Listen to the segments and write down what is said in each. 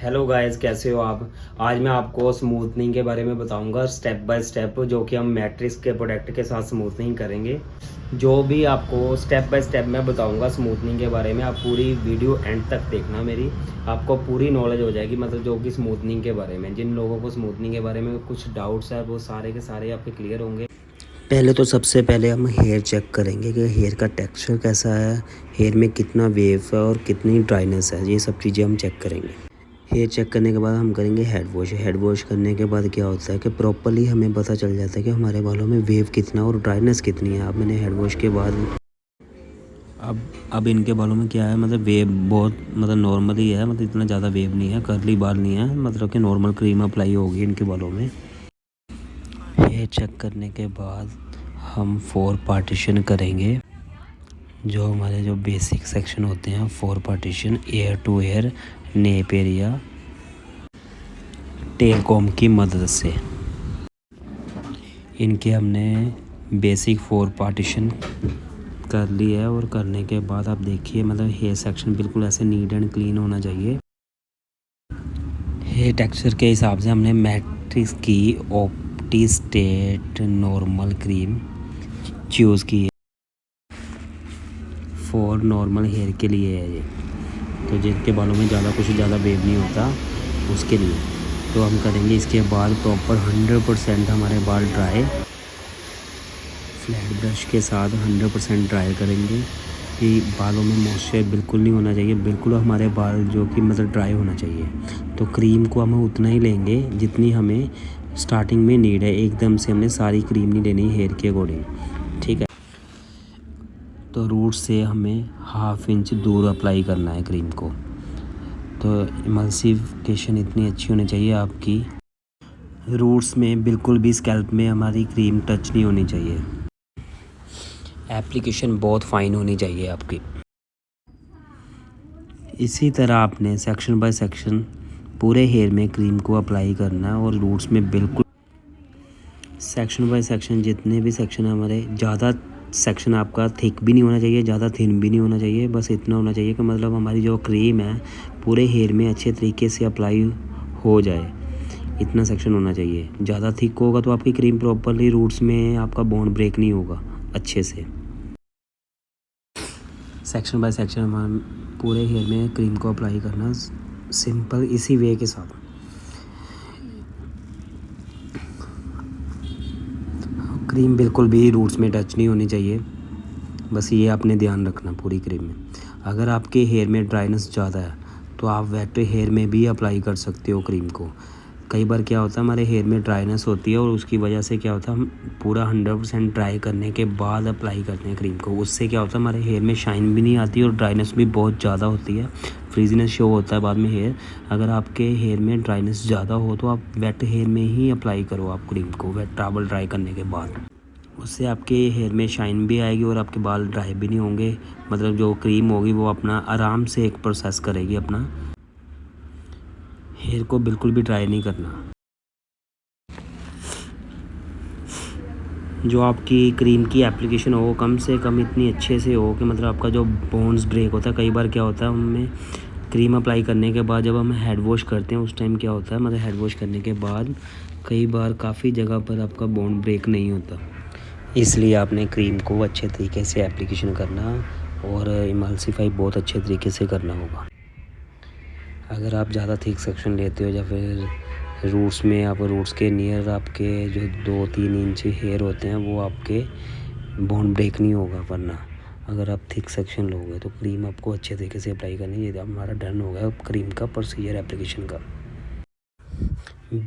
Hello guys, कैसे हो आप। आज मैं आपको स्मूथनिंग के बारे में बताऊंगा स्टेप बाय स्टेप, जो कि हम मैट्रिक्स के प्रोडक्ट के साथ स्मूथनिंग करेंगे। जो भी आपको स्टेप बाय स्टेप मैं बताऊंगा स्मूथनिंग के बारे में, आप पूरी वीडियो एंड तक देखना मेरी। आपको पूरी नॉलेज हो जाएगी, मतलब जो कि स्मूथनिंग के बारे में, जिन लोगों को स्मूथनिंग के बारे में कुछ डाउट्स है वो सारे के सारे आपके क्लियर होंगे। पहले तो सबसे पहले हम हेयर चेक करेंगे कि हेयर का टेक्सचर कैसा है, हेयर में कितना वेव है और कितनी ड्राइनेस है। ये सब चीज़ें हम चेक करेंगे। हेयर चेक करने के बाद हम करेंगे हेड वॉश। हेड वॉश करने के बाद क्या होता है कि प्रॉपरली हमें पता चल जाता है कि हमारे बालों में वेव कितना और ड्राइनेस कितनी है। अब मैंने हेड वॉश के बाद अब इनके बालों में क्या है, मतलब वेव बहुत नॉर्मल ही है, इतना ज़्यादा वेव नहीं है, कर्ली बाल नहीं है, कि नॉर्मल क्रीम अप्लाई होगी इनके बालों में। हेयर चेक करने के बाद हम 4 पार्टीशन करेंगे। जो हमारे जो बेसिक सेक्शन होते हैं 4 पार्टीशन, एयर टू एयर, नेप एरिया, टेल कॉम की मदद से। इनके हमने बेसिक 4 पार्टीशन कर ली है। और करने के बाद आप देखिए, हेयर सेक्शन बिल्कुल ऐसे नीट एंड क्लीन होना चाहिए। हेयर टेक्सचर के हिसाब से हमने मैट्रिक्स की ऑप्टी स्टेट नॉर्मल क्रीम चूज़ की है। फॉर नॉर्मल हेयर के लिए है ये, तो जिनके बालों में ज़्यादा वेव नहीं होता उसके लिए। तो हम करेंगे इसके बाद प्रॉपर 100% हमारे बाल ड्राई, फ्लैट ब्रश के साथ 100% ड्राई करेंगे कि बालों में मॉइस्चर बिल्कुल नहीं होना चाहिए। बिल्कुल हमारे बाल जो कि ड्राई होना चाहिए। तो क्रीम को हम उतना ही लेंगे जितनी हमें स्टार्टिंग में नीड है। एकदम से हमने सारी क्रीम नहीं लेनी हेयर के अकॉर्डिंग, ठीक है। तो रूट से हमें 1/2 इंच दूर अप्लाई करना है क्रीम को। तो इमल्सिफिकेशन इतनी अच्छी होनी चाहिए आपकी, रूट्स में बिल्कुल भी स्कैल्प में हमारी क्रीम टच नहीं होनी चाहिए। एप्लीकेशन बहुत फाइन होनी चाहिए आपकी। इसी तरह आपने सेक्शन बाय सेक्शन पूरे हेयर में क्रीम को अप्लाई करना है। और रूट्स में बिल्कुल सेक्शन बाय सेक्शन, जितने भी सेक्शन हमारे, ज़्यादा सेक्शन आपका थिक भी नहीं होना चाहिए, ज़्यादा थिन भी नहीं होना चाहिए। बस इतना होना चाहिए कि हमारी जो क्रीम है पूरे हेयर में अच्छे तरीके से अप्लाई हो जाए। इतना सेक्शन होना चाहिए। ज़्यादा थिक होगा तो आपकी क्रीम प्रॉपरली रूट्स में आपका बॉन्ड ब्रेक नहीं होगा अच्छे से। सेक्शन बाय सेक्शन हम पूरे हेयर में क्रीम को अप्लाई करना, सिंपल इसी वे के साथ। क्रीम बिल्कुल भी रूट्स में टच नहीं होनी चाहिए, बस ये आपने ध्यान रखना पूरी क्रीम में। अगर आपके हेयर में ड्राइनेस ज़्यादा है तो आप वेट हेयर में भी अप्लाई कर सकते हो क्रीम को। कई बार क्या होता है, हमारे हेयर में ड्राइनेस होती है और उसकी वजह से क्या होता है, हम पूरा 100% ड्राई करने के बाद अप्लाई करते हैं क्रीम को। उससे क्या होता है, हमारे हेयर में शाइन भी नहीं आती और ड्राइनेस भी बहुत ज़्यादा होती है, फ्रीजीनेस शो होता है बाद में हेयर। अगर आपके हेयर में ड्राइनेस ज़्यादा हो तो आप वेट हेयर में ही अप्लाई करो आप क्रीम को, वेट टॉवल ड्राई करने के बाद। उससे आपके हेयर में शाइन भी आएगी और आपके बाल ड्राई भी नहीं होंगे। जो क्रीम होगी वो अपना आराम से एक प्रोसेस करेगी, अपना हेयर को बिल्कुल भी ड्राई नहीं करना। जो आपकी क्रीम की एप्लीकेशन हो कम से कम इतनी अच्छे से हो कि आपका जो बोन्स ब्रेक होता है। कई बार क्या होता है, हमें क्रीम अप्लाई करने के बाद जब हम हेड वॉश करते हैं उस टाइम क्या होता है, हेड वॉश करने के बाद कई बार काफ़ी जगह पर आपका बोन ब्रेक नहीं होता। इसलिए आपने क्रीम को अच्छे तरीके से एप्लीकेशन करना और इमल्सिफाई बहुत अच्छे तरीके से करना होगा। अगर आप ज़्यादा थिक सेक्शन लेते हो या फिर रूट्स में, आप रूट्स के नियर आपके जो 2-3 इंच हेयर होते हैं वो आपके बोन ब्रेक नहीं होगा। वरना अगर आप थिक सेक्शन लोगे तो क्रीम आपको अच्छे तरीके से अप्लाई करनी है। ये हमारा डन हो गया क्रीम का प्रोसीजर एप्लीकेशन का।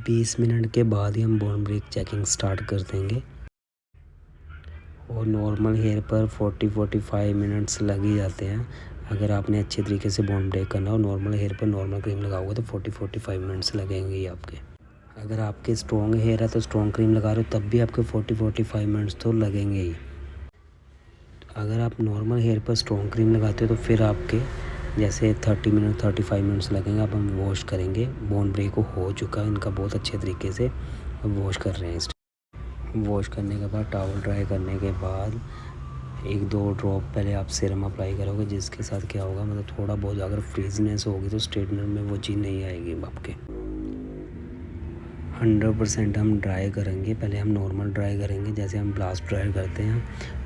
20 मिनट के बाद ही हम बोन ब्रेक चेकिंग स्टार्ट कर देंगे। और नॉर्मल हेयर पर 40-45 मिनट्स लग ही जाते हैं। अगर आपने अच्छे तरीके से बॉन्ड ब्रेक करना हो, नॉर्मल हेयर पर नॉर्मल क्रीम लगाओगे तो 40-45 मिनट्स लगेंगे ही आपके। अगर आपके स्ट्रॉन्ग हेयर है तो स्ट्रॉन्ग क्रीम लगा रहे हो तब भी आपके 40-45 मिनट्स तो लगेंगे ही। अगर आप नॉर्मल हेयर पर स्ट्रॉन्ग क्रीम लगाते हो तो फिर आपके जैसे 35 मिनट्स लगेंगे। अब हम वॉश करेंगे, बॉन्ड ब्रेक हो चुका है इनका बहुत अच्छे तरीके से। अब वॉश कर रहे हैं। वॉश करने के बाद, टॉवल ड्राई करने के बाद 1 2 ड्रॉप पहले आप सीरम अप्लाई करोगे, जिसके साथ क्या होगा मतलब थोड़ा बहुत अगर फ्रीजनेस होगी तो स्ट्रेटनर में वो चीज़ नहीं आएगी आपके। 100% हम ड्राई करेंगे, पहले हम नॉर्मल ड्राई करेंगे जैसे हम ब्लास्ट ड्राई करते हैं।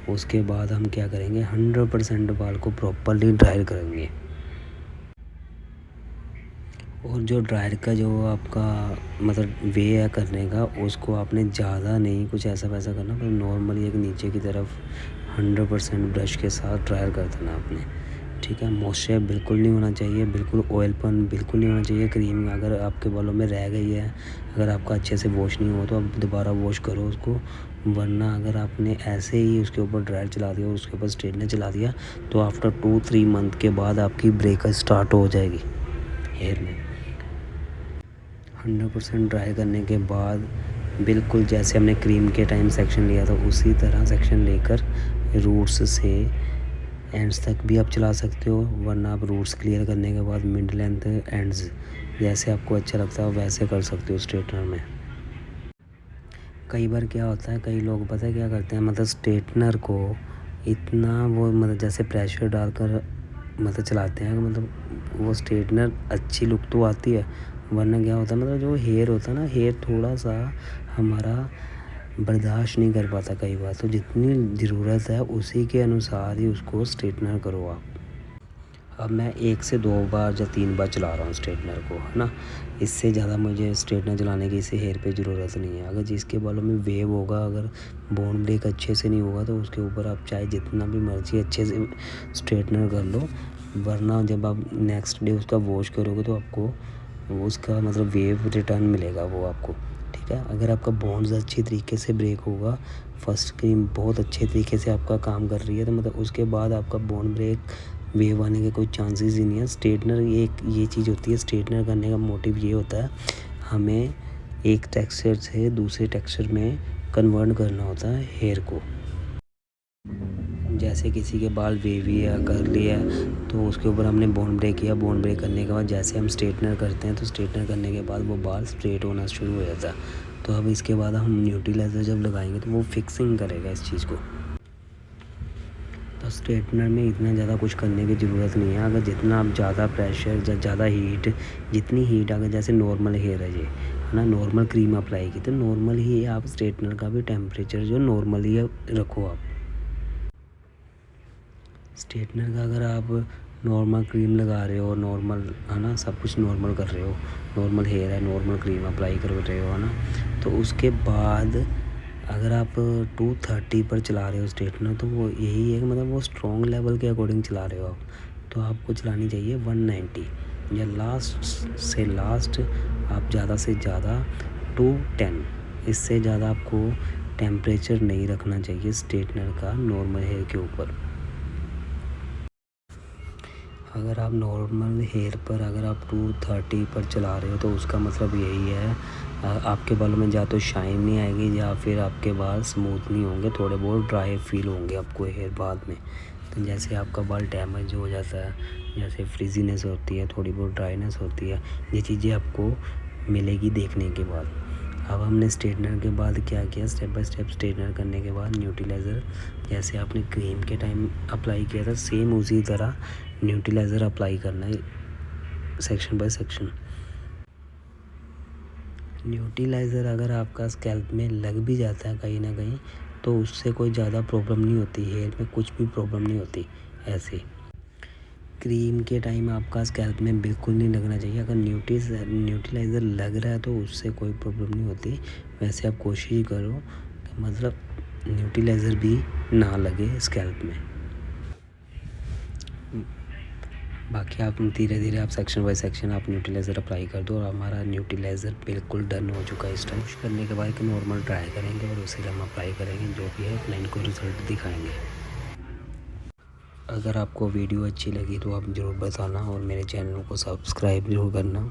उसके बाद हम क्या करेंगे 100% बाल को प्रॉपरली ड्राई करेंगे। और जो ड्रायर का जो आपका मतलब वे है करने का, उसको आपने ज़्यादा नहीं कुछ ऐसा वैसा करना, पर नॉर्मली एक नीचे की तरफ 100% ब्रश के साथ ड्रायर कर देना आपने, ठीक है। मॉइस्चर बिल्कुल नहीं होना चाहिए, बिल्कुल ऑयलपन बिल्कुल नहीं होना चाहिए। क्रीम अगर आपके बालों में रह गई है, अगर आपका अच्छे से वॉश नहीं हो तो आप दोबारा वॉश करो उसको, वरना अगर आपने ऐसे ही उसके ऊपर ड्रायर चला दिया और उसके ऊपर स्ट्रेटनर चला दिया तो आफ्टर 2-3 मंथ के बाद आपकी ब्रेकअप स्टार्ट हो जाएगी हेयर में। 100% ड्राई करने के बाद बिल्कुल जैसे हमने क्रीम के टाइम सेक्शन लिया था उसी तरह सेक्शन लेकर रूट्स से एंड्स तक भी आप चला सकते हो, वरना आप रूट्स क्लियर करने के बाद मिड लेंथ एंड्स जैसे आपको अच्छा लगता है वैसे कर सकते हो स्ट्रेटनर में। कई बार क्या होता है, कई लोग पता है क्या करते हैं, मतलब स्ट्रेटनर को इतना वो मतलब जैसे प्रेशर डालकर मतलब चलाते हैं, मतलब वो स्ट्रेटनर अच्छी लुक तो आती है, वरना क्या होता है मतलब जो हेयर होता है ना, हेयर थोड़ा सा हमारा बर्दाश्त नहीं कर पाता कई बार। तो जितनी ज़रूरत है उसी के अनुसार ही उसको स्ट्रेटनर करो आप। अब मैं 1 से 2 बार या 3 बार चला रहा हूँ स्ट्रेटनर को, है ना। इससे ज़्यादा मुझे स्ट्रेटनर चलाने की इससे हेयर पे ज़रूरत नहीं है। अगर जिसके बालों में वेव होगा, अगर बॉन ब्रेक अच्छे से नहीं होगा तो उसके ऊपर आप चाहे जितना भी मर्जी अच्छे से स्ट्रेटनर कर लो, वरना जब आप नेक्स्ट डे उसका वॉश करोगे तो आपको उसका मतलब वेव रिटर्न मिलेगा वो आपको, ठीक है। अगर आपका बॉन्ड्स अच्छी तरीके से ब्रेक होगा, फर्स्ट क्रीम बहुत अच्छे तरीके से आपका काम कर रही है, तो मतलब उसके बाद आपका बॉन्ड ब्रेक वेव आने के कोई चांसेस ही नहीं है। स्ट्रेटनर ये चीज़ होती है, स्ट्रेटनर करने का मोटिव ये होता है, हमें एक टेक्सचर से दूसरे टेक्सचर में कन्वर्ट करना होता है हेयर को। जैसे किसी के बाल वेवी है, कर्ली है, तो उसके ऊपर हमने बॉन्ड ब्रेक किया, बॉन्ड ब्रेक करने के बाद जैसे हम स्ट्रेटनर करते हैं तो स्ट्रेटनर करने के बाद वो बाल स्ट्रेट होना शुरू हो जाता है। तो अब इसके बाद हम न्यूट्रीलाइज़र जब लगाएंगे तो वो फिक्सिंग करेगा इस चीज़ को। तो स्ट्रेटनर में इतना ज़्यादा कुछ करने की ज़रूरत नहीं है। अगर जितना आप ज़्यादा प्रेशर या ज़्यादा हीट, जितनी हीट अगर जैसे नॉर्मल हेयर है ये, है ना, नॉर्मल क्रीम अप्लाई की तो नॉर्मल ही आप स्ट्रेटनर का भी टेम्परेचर जो नॉर्मल ही रखो आप। स्ट्रेटनर का अगर आप नॉर्मल क्रीम लगा रहे हो, नॉर्मल है ना, सब कुछ नॉर्मल कर रहे हो, नॉर्मल हेयर है, नॉर्मल क्रीम अप्लाई कर रहे हो, है ना, तो उसके बाद अगर आप 230 पर चला रहे हो स्ट्रेटनर तो वो यही है कि मतलब वो स्ट्रॉन्ग लेवल के अकॉर्डिंग चला रहे हो आप, तो आपको चलानी चाहिए 190 या लास्ट से लास्ट आप ज़्यादा से ज़्यादा 210, इससे ज़्यादा आपको टेम्परेचर नहीं रखना चाहिए स्ट्रेटनर का नॉर्मल हेयर के ऊपर। अगर आप नॉर्मल हेयर पर अगर आप 230 पर चला रहे हो तो उसका मतलब यही है आपके बालों में या तो शाइन नहीं आएगी या फिर आपके बाल स्मूथ नहीं होंगे, थोड़े बहुत ड्राई फील होंगे आपको हेयर बाद में। तो जैसे आपका बाल डैमेज हो जाता है, जैसे फ्रिजीनेस होती है, थोड़ी बहुत ड्राइनेस होती है, ये चीज़ें आपको मिलेगी देखने के बाद। अब हमने स्ट्रेटनर के बाद क्या किया, स्टेप बाय स्टेप स्ट्रेटनर करने के बाद न्यूट्रीलाइज़र जैसे आपने क्रीम के टाइम अप्लाई किया था सेम उसी तरह न्यूट्रीलाइज़र अप्लाई करना है सेक्शन बाय सेक्शन। न्यूट्रीलाइज़र अगर आपका स्कैल्प में लग भी जाता है कहीं ना कहीं तो उससे कोई ज़्यादा प्रॉब्लम नहीं होती, हेयर में कुछ भी प्रॉब्लम नहीं होती। ऐसे क्रीम के टाइम आपका स्कैल्प में बिल्कुल नहीं लगना चाहिए। अगर न्यूट्रीलाइज़र लग रहा है तो उससे कोई प्रॉब्लम नहीं होती। वैसे आप कोशिश करो कि मतलब न्यूट्रीलाइज़र भी ना लगे स्कैल्प में। बाकी आप धीरे धीरे आप सेक्शन बाय सेक्शन आप न्यूट्रीलाइज़र अप्लाई कर दो। और हमारा न्यूट्रीलाइज़र बिल्कुल डन हो चुका है। इस टाइम करने के बाद कि नॉर्मल ट्राई करेंगे और उसे हम अप्लाई करेंगे, जो भी है क्लाइंट को रिज़ल्ट दिखाएंगे। अगर आपको वीडियो अच्छी लगी तो आप ज़रूर बताना और मेरे चैनल को सब्सक्राइब ज़रूर करना।